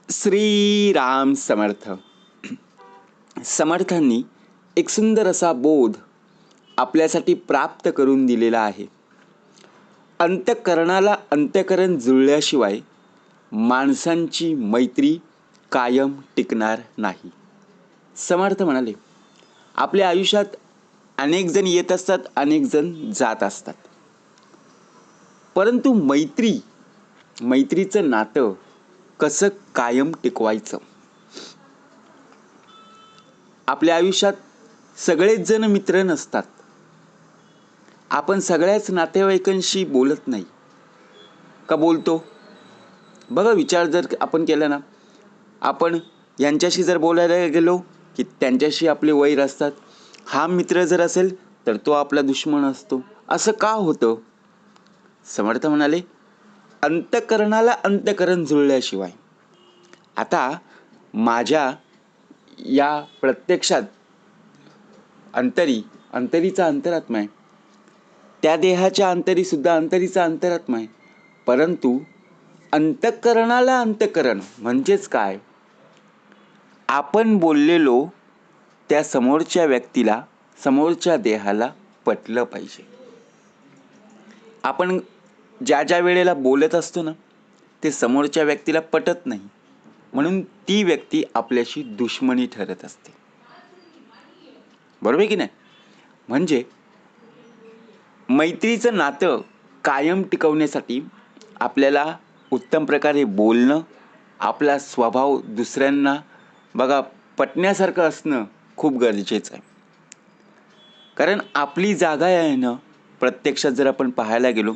श्री राम समर्थ. समर्थांनी एक सुंदर असा बोध आपल्यासाठी प्राप्त करून दिलेला आहे. अंतःकरणाला अंतःकरण जुळल्याशिवाय माणसांची मैत्री कायम टिकणार नाही. समर्थ म्हणाले, आपल्या आयुष्यात अनेक जण येत असतात, अनेक जण जात असतात, परंतु मैत्रीचं नातं कसं कायम टिकवायचं. आपल्या आयुष्यात सगळेच जण मित्र नसतात. आपण सगळ्याच नातेवाईकांशी बोलत नाही का बोलतो? बघा, विचार जर आपण केला ना, आपण यांच्याशी जर बोलायला गेलो की त्यांच्याशी आपले वैर असतात. हा मित्र जर असेल तर तो आपला दुश्मन असतो. असं का होतं? समर्थ म्हणाले, अंतःकरणाला अंतःकरण जुळल्याशिवाय. आता माझ्या या प्रत्यक्षात अंतरीचा अंतरात्मा आहे, त्या देहाच्या अंतरीसुद्धा अंतरीचा अंतरात्मा आहे. परंतु अंतःकरणाला अंतःकरण म्हणजेच काय? आपण बोललेलो त्या समोरच्या व्यक्तीला, समोरच्या देहाला पटलं पाहिजे. आपण ज्या वेळेला बोलत असतो ना, ते समोरच्या व्यक्तीला पटत नाही, म्हणून ती व्यक्ती आपल्याशी दुश्मनी ठरत असते. बरोबर की नाही? म्हणजे मैत्रीचं नातं कायम टिकवण्यासाठी आपल्याला उत्तम प्रकारे बोलणं, आपला स्वभाव दुसऱ्यांना पटण्यासारखं असणं खूप गरजेचं आहे. कारण आपली जागा आहे ना, प्रत्यक्षात जर आपण पाहायला गेलो,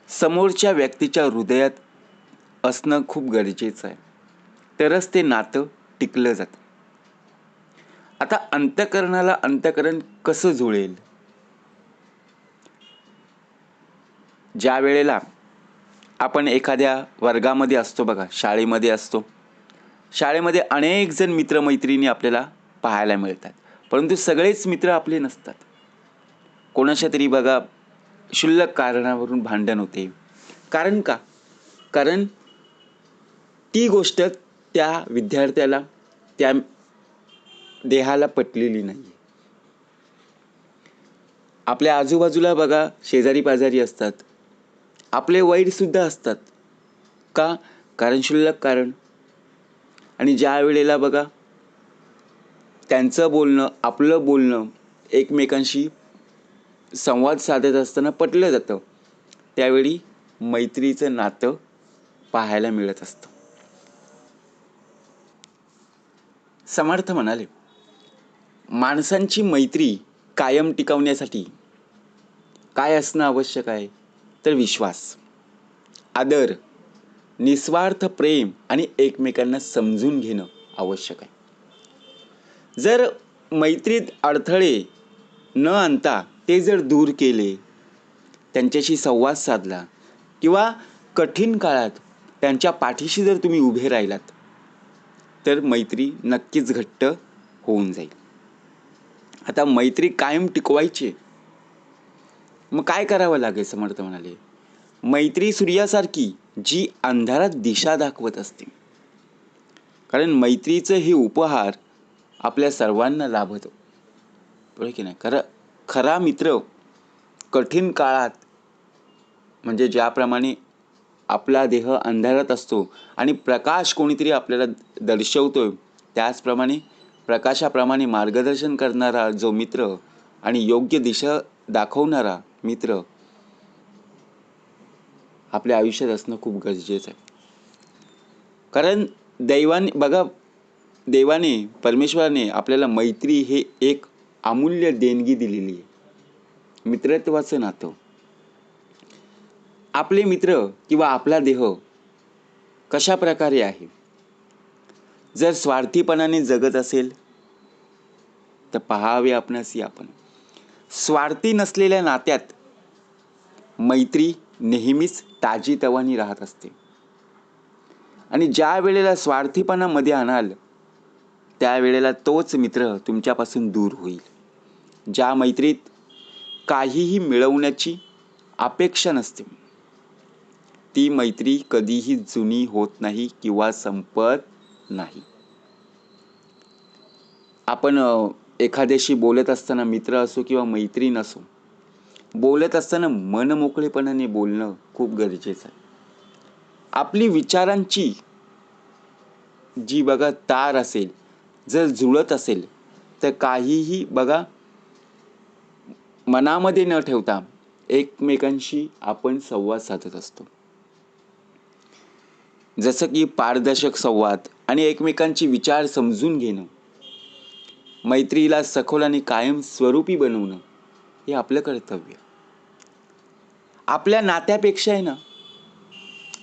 समोरच्या व्यक्तीच्या हृदयात असणं खूप गरजेचं आहे. तरच ते नातं टिकलं जातं. आता अंतःकरणाला अंतःकरण कसं जुळेल? ज्या वेळेला आपण एखाद्या वर्गामध्ये असतो, बघा, शाळेमध्ये असतो, शाळेमध्ये अनेक जण मित्रमैत्रिणी आपल्याला पाहायला मिळतात. परंतु सगळेच मित्र आपले नसतात. कोणाच्या तरी बघा क्षुल्लक कारणावरून भांडण होते. कारण का? कारण ती गोष्ट त्या विद्यार्थ्याला, त्या देहाला पटलेली नाही. आपल्या आजूबाजूला बघा शेजारी पाजारी असतात, आपले वैरसुद्धा असतात. का? कारण क्षुल्लक कारण. आणि ज्या वेळेला बघा त्यांचं बोलणं, आपलं बोलणं एकमेकांशी संवाद साधत असताना पटलं जातं, त्यावेळी मैत्रीचं नातं पाहायला मिळत असतं. समर्थ म्हणाले, माणसांची मैत्री कायम टिकवण्यासाठी काय असणं आवश्यक आहे? तर विश्वास, आदर, निस्वार्थ प्रेम आणि एकमेकांना समजून घेणं आवश्यक आहे. जर मैत्रीत अडथळे न आणता ते जर दूर केले, त्यांच्याशी संवाद साधला किंवा कठीण काळात त्यांच्या पाठीशी जर तुम्ही उभे राहिलात, तर मैत्री नक्कीच घट्ट होऊन जाईल. आता मैत्री कायम टिकवायची, मग काय करावं लागेल? समर्थ म्हणाले, मैत्री सूर्यासारखी जी अंधारात दिशा दाखवत असते. कारण मैत्रीचं हे उपहार आपल्या सर्वांना लाभतो, बरोबर की नाही? खरा मित्र कठीण काळात, म्हणजे ज्याप्रमाणे आपला देह अंधारात असतो आणि प्रकाश कोणीतरी आपल्याला दर्शवतोय, त्याचप्रमाणे प्रकाशाप्रमाणे मार्गदर्शन करणारा जो मित्र आणि योग्य दिशा दाखवणारा मित्र आपल्या आयुष्यात असणं खूप गरजेचं आहे. कारण देवाने, परमेश्वराने आपल्याला मैत्री हे एक अमूल्य देणगी दिलेली आहे, मित्रत्वाचं नातं. आपले मित्र किंवा आपला देह कशा प्रकारे आहे? जर स्वार्थीपणाने जगत असेल तर पहावे आपणासी आपण. स्वार्थी नसलेल्या नात्यात मैत्री नेहमीच ताजीतवानी राहत असते. आणि ज्या वेळेला स्वार्थीपणामध्ये आणाल, त्यावेळेला तोच मित्र तुमच्यापासून दूर होईल. ज्या मैत्रीत काहीही मिळवण्याची अपेक्षा नसते, ती मैत्री कधीही जुनी होत नाही किंवा संपत नाही. आपण एखाद्याशी बोलत असताना, मित्र असो किंवा मैत्रीण असो, बोलत असताना मनमोकळेपणाने बोलणं खूप गरजेचं आहे. आपली विचारांची जी बघा तार असेल, जर जुळत असेल तर काहीही बघा मनामध्ये न ठेवता एकमेकांशी आपण संवाद साधत असतो. जसं की पारदर्शक संवाद आणि एकमेकांचे विचार समजून घेणं, मैत्रीला सखोल आणि कायम स्वरूपी बनवणं हे आपलं कर्तव्य. आपल्या नात्यापेक्षा आहे ना,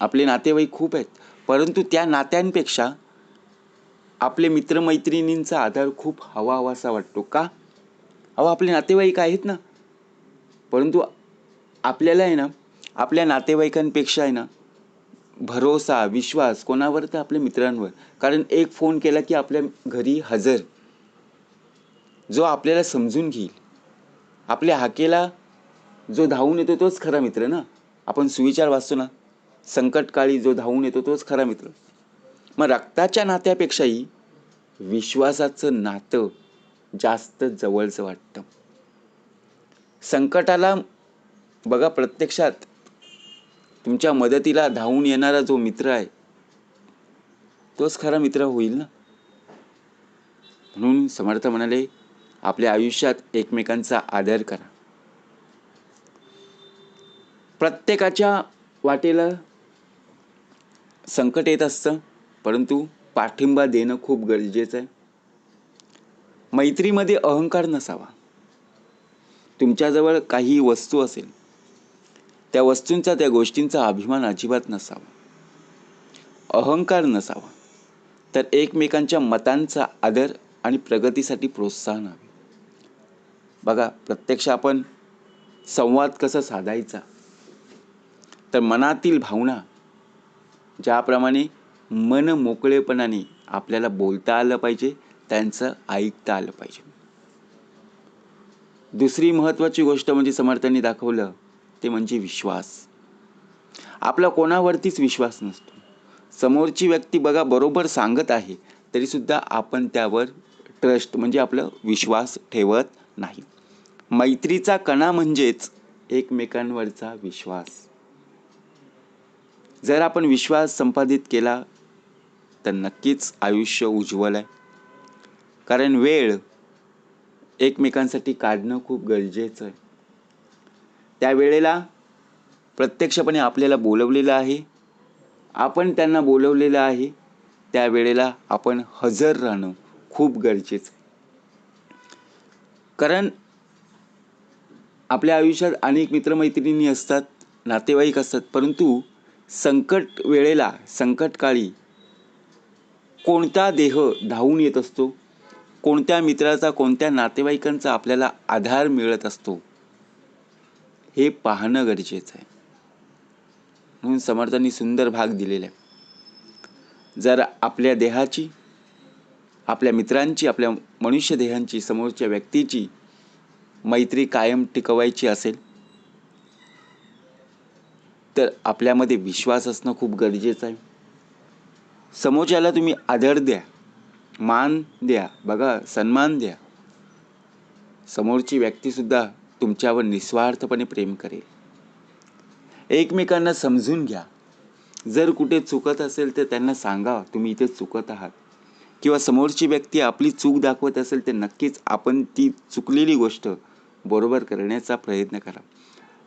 आपले नातेवाईक खूप आहेत, परंतु त्या नात्यांपेक्षा आपले मित्रमैत्रिणींचा आधार खूप हवाहवासा वाटतो. का? अहो, आपले नातेवाईक आहेत ना, परंतु आपल्याला आहे ना, आपल्या नातेवाईकांपेक्षा आहे ना भरोसा, विश्वास कोणावर? तर आपल्या मित्रांवर. कारण एक फोन केला की आपल्या घरी हजर, जो आपल्याला समजून घेईल. आपल्या हाकेला जो धावून येतो तोच खरा मित्र ना. आपण सुविचार वाचतो ना, संकटकाळी जो धावून येतो तोच खरा मित्र. मग रक्ताच्या नात्यापेक्षाही विश्वासाचं नातं जास्त जवळचं वाटतं. संकटाला बघा प्रत्यक्षात तुमच्या मदतीला धावून येणारा जो मित्र आहे तोच खरा मित्र होईल ना. म्हणून समर्थ म्हणाले, आपल्या आयुष्यात एकमेकांचा आदर करा. प्रत्येकाच्या वाटेला संकट येत असतं, परंतु पाठिंबा देणं खूप गरजेचं आहे. मैत्रीमध्ये अहंकार नसावा. तुमच्याजवळ काही वस्तू असेल, त्या वस्तूंचा, त्या गोष्टींचा अभिमान अजिबात नसावा. अहंकार नसावा. तर एकमेकांच्या मतांचा आदर आणि प्रगतीसाठी प्रोत्साहन हवे. बघा, प्रत्यक्ष आपण संवाद कसा साधायचा, तर मनातील भावना ज्याप्रमाणे मन मोकळेपणाने आपल्याला बोलता आलं पाहिजे, त्यांचं ऐकता आलं पाहिजे. दुसरी महत्त्वाची गोष्ट म्हणजे समर्थांनी दाखवलं ते म्हणजे विश्वास. आपला कोणावरतीच विश्वास नसतो. समोरची व्यक्ती बघा बरोबर सांगत आहे तरी सुद्धा आपण त्यावर ट्रस्ट म्हणजे आपलं विश्वास ठेवत नाही. मैत्रीचा कणा म्हणजेच एकमेकांवरचा विश्वास. जर आपण विश्वास संपादित केला तर नक्कीच आयुष्य उज्ज्वल आहे. कारण वेळ एकमेकांसाठी काढणं खूप गरजेचं आहे. त्या वेळेला प्रत्यक्षपणे आपल्याला बोलवलेलं आहे, आपण त्यांना बोलवलेलं आहे, त्या वेळेला आपण हजर राहणं खूप गरजेचं आहे. कारण आपल्या आयुष्यात अनेक मित्रमैत्रिणी असतात, नातेवाईक असतात, परंतु संकट वेळेला, संकटकाळी कोणता देह धावून येत असतो, कोणत्या मित्राचा, कोणत्या नातेवाईकांचा आपल्याला आधार मिळत असतो, हे पाहणं गरजेचं आहे. म्हणून समर्थांनी सुंदर भाग दिलेला आहे. जर आपल्या देहाची, आपल्या मित्रांची, आपल्या मनुष्य देहांची, समोरच्या व्यक्तीची मैत्री कायम टिकवायची असेल तर आपल्यामध्ये विश्वास असणं खूप गरजेचं आहे. समोरच्याला तुम्ही आदर द्या, मान द्या, बघा सन्मान द्या. समोरची व्यक्तीसुद्धा तुमच्यावर निस्वार्थपणे प्रेम करेल. एकमेकांना समजून घ्या. जर कुठे चुकत असेल तर त्यांना सांगा तुम्ही इथे चुकत आहात, किंवा समोरची व्यक्ती आपली चूक दाखवत असेल तर नक्कीच आपण ती चुकलेली गोष्ट बरोबर करण्याचा प्रयत्न करा.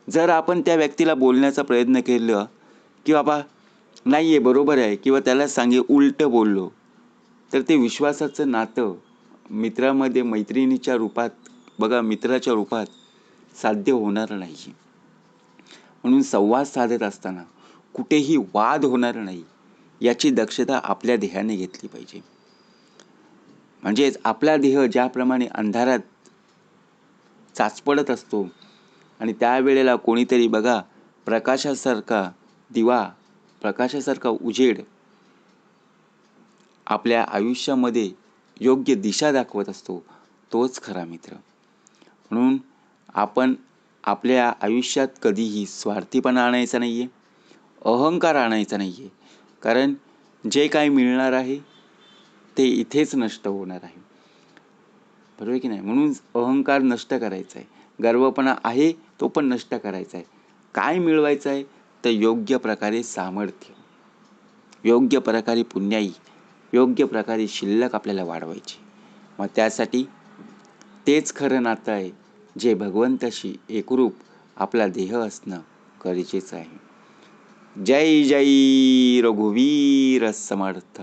जर आपण त्या व्यक्तीला बोलण्याचा प्रयत्न केला की बाबा नाही आहे, बरोबर आहे, किंवा त्याला उलटं बोललो, तर ते विश्वासाचं नातं मित्रामध्ये, मैत्रिणीच्या रूपात बघा, मित्राच्या रूपात साध्य होणार नाही. म्हणून संवाद साधत असताना कुठेही वाद होणार नाही याची दक्षता आपल्या देहाने घेतली पाहिजे. म्हणजेच आपला देह ज्याप्रमाणे अंधारात चाचपडत असतो आणि त्यावेळेला कोणीतरी बघा प्रकाशासारखा दिवा, प्रकाशासारखा उजेड आपल्या आयुष्यामध्ये योग्य दिशा दाखवत असतो, तोच खरा मित्र. म्हणून आपण आपल्या आयुष्यात कधीही स्वार्थीपणा आणायचा नाही आहे. अहंकार आणायचा नाही आहे. कारण जे काही मिळणार आहे ते इथेच नष्ट होणार आहे. बरोबर की नाही? म्हणून अहंकार नष्ट करायचा आहे. गर्वपणा आहे तो पण नष्ट करायचा आहे. काय मिळवायचं आहे? तर योग्य प्रकारे सामर्थ्य, योग्य प्रकारे पुण्याई, योग्य प्रकारे शिल्लक आपल्याला वाढवायची. मग त्यासाठी तेच खरं नातं आहे जे भगवंताशी एकरूप आपला देह असणं गरजेचं आहे. जय जय रघुवीर समर्थ.